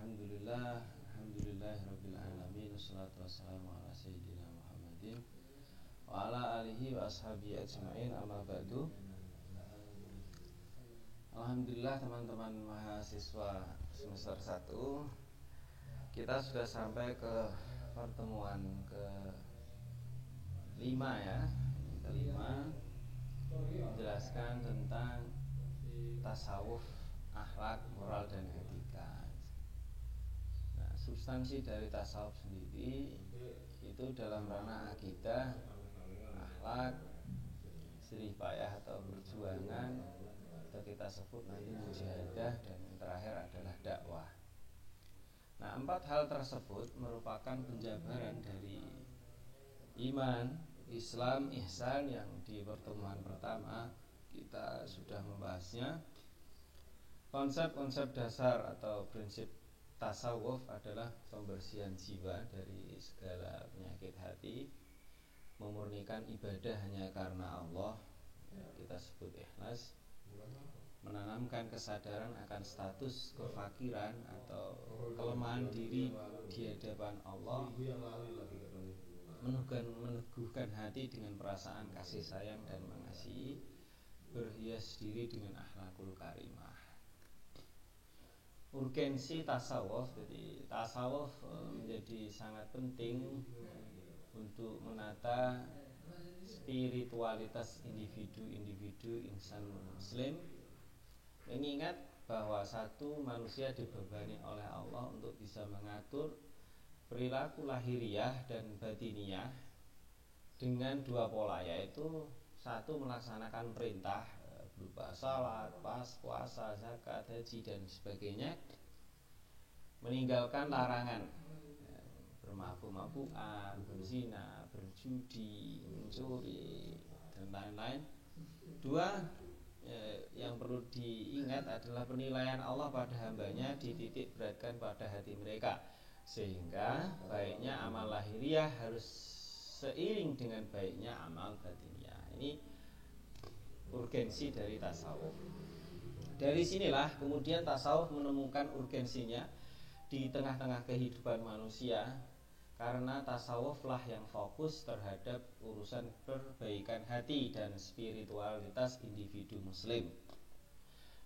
Alhamdulillahirabbil alamin wassalatu wassalamu ala sayyidina Muhammadin wa ala alihi wa ashabihi ajmain, amma ba'du. Alhamdulillah teman-teman mahasiswa semester 1, kita sudah sampai ke pertemuan ke-5 ya. Kelima, menjelaskan tentang tasawuf, akhlak, moral dan etika. Nah, substansi dari tasawuf sendiri itu dalam ranah akidah, akhlak, jerih payah atau perjuangan, atau kita sebut nanti mujahadah, dan yang terakhir adalah dakwah. Nah, 4 hal tersebut merupakan penjabaran dari iman, Islam, ihsan yang di pertemuan pertama kita sudah membahasnya. Konsep-konsep dasar atau prinsip tasawuf adalah pembersihan jiwa dari segala penyakit hati, memurnikan ibadah hanya karena Allah, kita sebut ikhlas, menanamkan kesadaran akan status kefakiran atau kelemahan diri di hadapan Allah, meneguhkan hati dengan perasaan kasih sayang dan mengasihi, berhias diri dengan akhlakul karimah. Urgensi tasawuf, jadi tasawuf menjadi sangat penting untuk menata spiritualitas individu insan muslim, mengingat bahwa satu manusia dibebani oleh Allah untuk bisa mengatur perilaku lahiriah dan batiniah dengan 2 pola, yaitu satu melaksanakan perintah berupa salat, puasa, zakat, haji dan sebagainya, meninggalkan larangan, bermabuk-mabukan, berzina, berjudi, mencuri dan lain-lain. 2, yang perlu diingat adalah penilaian Allah pada hambanya dititik beratkan pada hati mereka, sehingga baiknya amal lahiriah harus seiring dengan baiknya amal batiniah. Ini urgensi dari tasawuf. Dari sinilah kemudian tasawuf menemukan urgensinya di tengah-tengah kehidupan manusia, karena tasawuflah yang fokus terhadap urusan perbaikan hati dan spiritualitas individu muslim.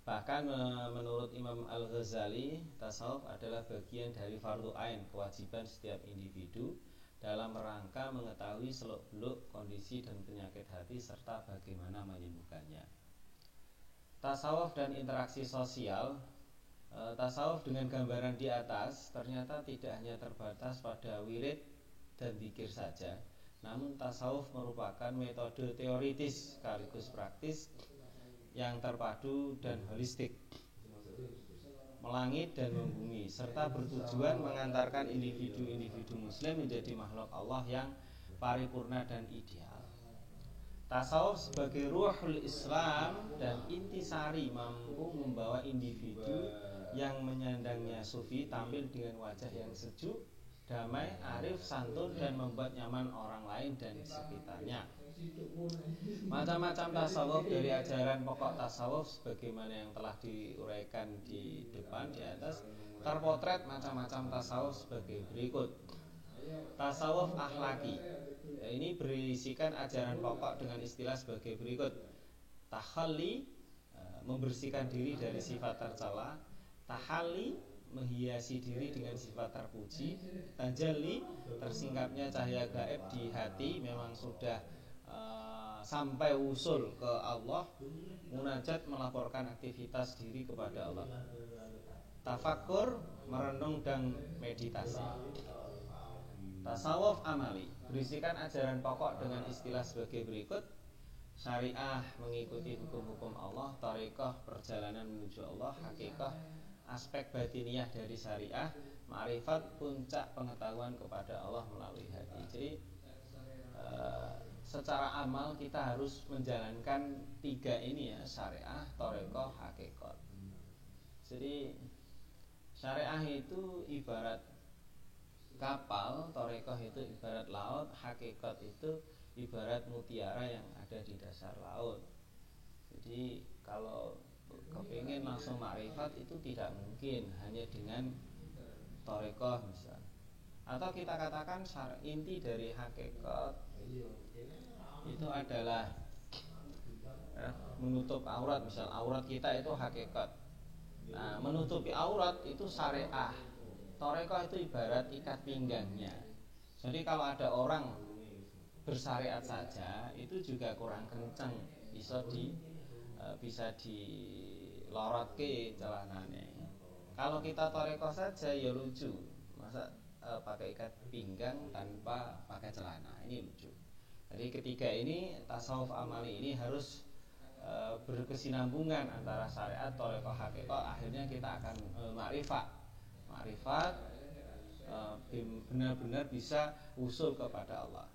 Bahkan menurut Imam Al-Ghazali, tasawuf adalah bagian dari fardu ain, kewajiban setiap individu dalam rangka mengetahui seluk-beluk kondisi dan penyakit hati serta bagaimana menyembuhkannya. Tasawuf dan interaksi sosial. Tasawuf dengan gambaran di atas ternyata tidak hanya terbatas pada wirid dan zikir saja, namun tasawuf merupakan metode teoritis sekaligus praktis yang terpadu dan holistik, melangit dan membumi, serta bertujuan mengantarkan individu-individu muslim menjadi makhluk Allah yang paripurna dan ideal. Tasawuf sebagai ruhul Islam dan intisari mampu membawa individu yang menyandangnya sufi tampil dengan wajah yang sejuk, damai, arif, santun, dan membuat nyaman orang lain dan sekitarnya. Macam-macam tasawuf dari ajaran pokok tasawuf sebagaimana yang telah diuraikan di depan di atas, terpotret macam-macam tasawuf sebagai berikut. Tasawuf akhlaki, ini berisikan ajaran pokok dengan istilah sebagai berikut: takhalli, membersihkan diri dari sifat tercela; tahalli, menghiasi diri dengan sifat terpuji; tajalli, tersingkapnya cahaya gaib di hati memang sudah sampai usul ke Allah; munajat, melaporkan aktivitas diri kepada Allah; tafakkur, merenung dan meditasi. Tasawuf amali berisikan ajaran pokok dengan istilah sebagai berikut: syariah, mengikuti hukum-hukum Allah; thariqah, perjalanan menuju Allah; hakikah, aspek batiniah dari syariah; ma'rifat, puncak pengetahuan kepada Allah melalui hati. Jadi secara amal kita harus menjalankan 3 ini ya, syariah, thariqah, hakikat. Jadi syariah itu ibarat kapal, thariqah itu ibarat laut, hakikat itu ibarat mutiara yang ada di dasar laut. Jadi kalau kepingin langsung makrifat itu tidak mungkin hanya dengan thariqah misal. Atau kita katakan inti dari hakikat itu adalah menutup aurat, misal aurat kita itu hakikat. Nah, menutupi aurat itu syariah. Thariqah itu ibarat ikat pinggangnya. Jadi kalau ada orang bersyariat saja itu juga kurang kenceng, bisa dilorotke celanane. Kalau kita thariqah saja ya lucu. Masa pakai ikat pinggang tanpa pakai celana, ini lucu. Jadi ketiga ini tasawuf amali ini harus berkesinambungan antara syariat, thariqah, hakikat. Akhirnya kita akan makrifat benar-benar bisa usul kepada Allah.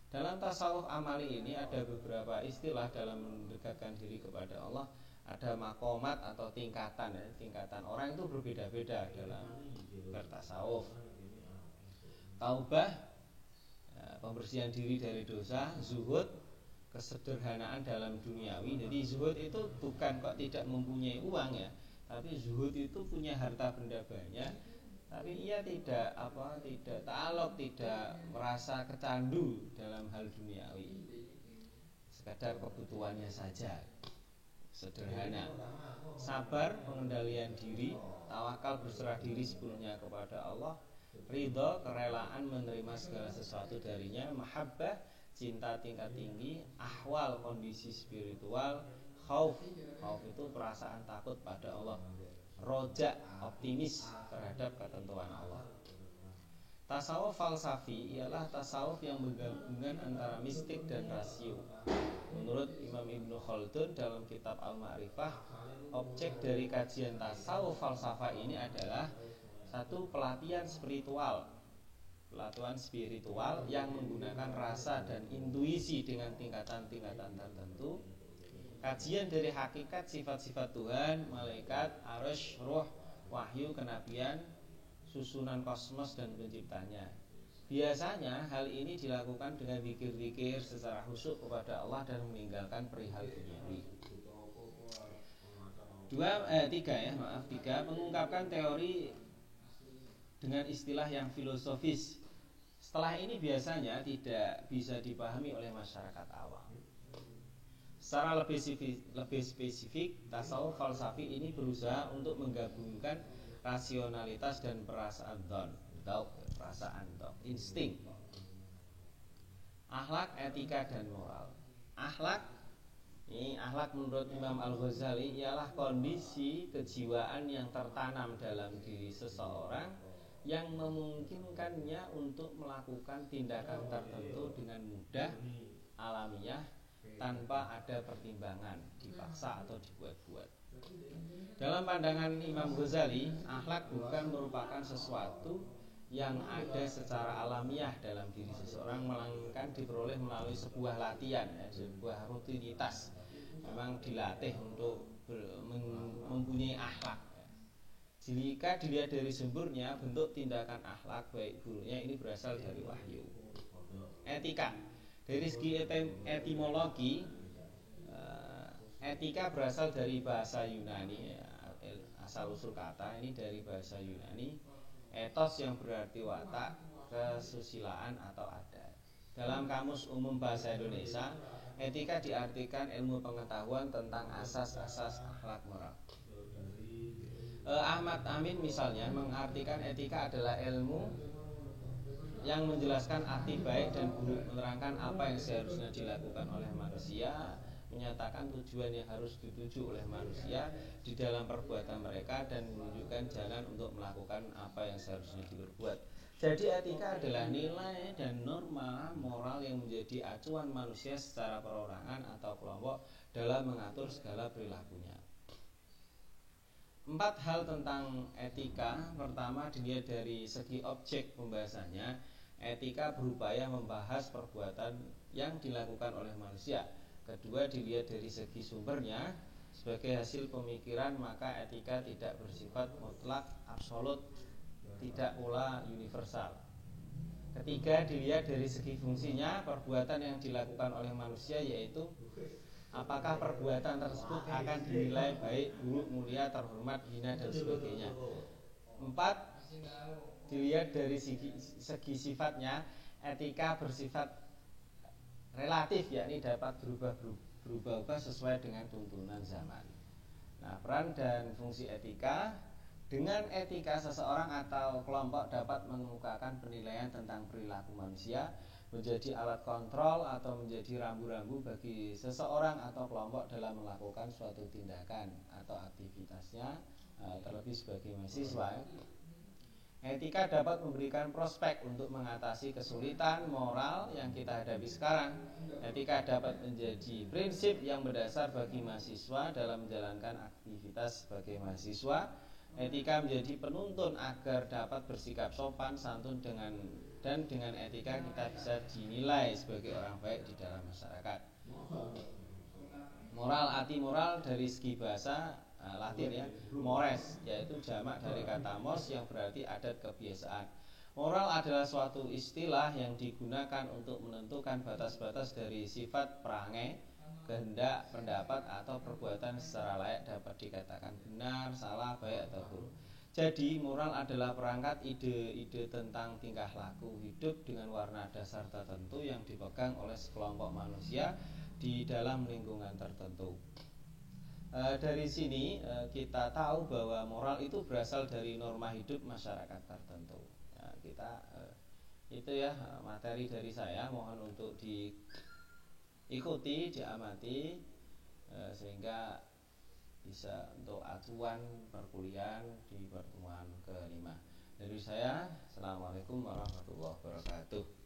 Dalam tasawuf amali ini ada beberapa istilah dalam mendekatkan diri kepada Allah. Ada makomat atau tingkatan ya. Tingkatan orang itu berbeda-beda dalam bertasawuf. Taubah, pembersihan diri dari dosa. Zuhud, kesederhanaan dalam duniawi. Jadi zuhud itu bukan kok tidak mempunyai uang ya, tapi zuhud itu punya harta benda banyak, tapi ia tidak ta'alluq, tidak merasa kecandu dalam hal duniawi, sekadar kebutuhannya saja, sederhana. Sabar, pengendalian diri. Tawakal, berserah diri sepenuhnya kepada Allah. Ridho, kerelaan menerima segala sesuatu darinya. Mahabbah, cinta tingkat tinggi. Ahwal, kondisi spiritual. Khauf itu perasaan takut pada Allah. Roja, optimis terhadap ketentuan Allah. Tasawuf falsafi ialah tasawuf yang menggabungkan antara mistik dan rasio. Menurut Imam Ibnu Khaldun dalam kitab Al-Ma'rifah, objek dari kajian tasawuf falsafah ini adalah satu, pelatihan spiritual yang menggunakan rasa dan intuisi dengan tingkatan-tingkatan tertentu. Kajian dari hakikat sifat-sifat Tuhan, malaikat, arasy, ruh, wahyu, kenabian, susunan kosmos dan penciptanya. Biasanya hal ini dilakukan dengan zikir-zikir secara khusyuk kepada Allah dan meninggalkan perihal duniawi. Tiga, mengungkapkan teori dengan istilah yang filosofis. Setelah ini biasanya tidak bisa dipahami oleh masyarakat awam. Secara lebih spesifik, tasawuf falsafi ini berusaha untuk menggabungkan rasionalitas dan perasaan insting, akhlak, etika dan moral. Akhlak menurut Imam Al-Ghazali ialah kondisi kejiwaan yang tertanam dalam diri seseorang yang memungkinkannya untuk melakukan tindakan tertentu dengan mudah, alamiah, tanpa ada pertimbangan, dipaksa atau dibuat-buat. Dalam pandangan Imam Ghazali, akhlak bukan merupakan sesuatu yang ada secara alamiah dalam diri seseorang, melainkan diperoleh melalui sebuah latihan, sebuah rutinitas. Memang dilatih untuk mempunyai akhlak. Jika dilihat dari sumbernya, bentuk tindakan akhlak baik buruknya ini berasal dari wahyu. Etika, dari segi etimologi, etika berasal dari bahasa Yunani, asal usul kata ini dari bahasa Yunani. Etos yang berarti watak, kesusilaan atau adat. Dalam Kamus Umum Bahasa Indonesia, etika diartikan ilmu pengetahuan tentang asas-asas akhlak moral. Ahmad Amin misalnya mengartikan etika adalah ilmu yang menjelaskan arti baik dan buruk, menerangkan apa yang seharusnya dilakukan oleh manusia, menyatakan tujuan yang harus dituju oleh manusia di dalam perbuatan mereka, dan menunjukkan jalan untuk melakukan apa yang seharusnya diperbuat. Jadi etika adalah nilai dan norma moral yang menjadi acuan manusia secara perorangan atau kelompok dalam mengatur segala perilakunya. 4 hal tentang etika. Pertama, dilihat dari segi objek pembahasannya. Etika berupaya membahas perbuatan yang dilakukan oleh manusia. Kedua, dilihat dari segi sumbernya. Sebagai hasil pemikiran, maka etika tidak bersifat mutlak, absolut, tidak pula universal. Ketiga, dilihat dari segi fungsinya. Perbuatan yang dilakukan oleh manusia, yaitu apakah perbuatan tersebut akan dinilai baik, buruk, mulia, terhormat, hina, dan sebagainya. 4, Dilihat dari segi sifatnya, etika bersifat relatif, yakni dapat berubah-ubah sesuai dengan tuntunan zaman. Nah, peran dan fungsi etika, dengan etika seseorang atau kelompok dapat mengemukakan penilaian tentang perilaku manusia, menjadi alat kontrol atau menjadi rambu-rambu bagi seseorang atau kelompok dalam melakukan suatu tindakan atau aktivitasnya, terlebih sebagai mahasiswa. Etika dapat memberikan prospek untuk mengatasi kesulitan moral yang kita hadapi sekarang. Etika dapat menjadi prinsip yang mendasar bagi mahasiswa dalam menjalankan aktivitas sebagai mahasiswa. Etika menjadi penuntun agar dapat bersikap sopan santun dan dengan etika kita bisa dinilai sebagai orang baik di dalam masyarakat. Moral, arti moral dari segi bahasa Latin ya, mores, yaitu jamak dari kata mors yang berarti adat kebiasaan. Moral adalah suatu istilah yang digunakan untuk menentukan batas-batas dari sifat perangai, kehendak, pendapat atau perbuatan secara layak dapat dikatakan benar, salah, baik atau buruk. Jadi moral adalah perangkat ide-ide tentang tingkah laku hidup dengan warna dasar tertentu yang dipegang oleh sekelompok manusia di dalam lingkungan tertentu. Dari sini kita tahu bahwa moral itu berasal dari norma hidup masyarakat tertentu. Ya, itu ya materi dari saya, mohon untuk diikuti, diamati, sehingga bisa untuk acuan perkuliahan di pertemuan kelima. Dari saya, Assalamualaikum warahmatullahi wabarakatuh.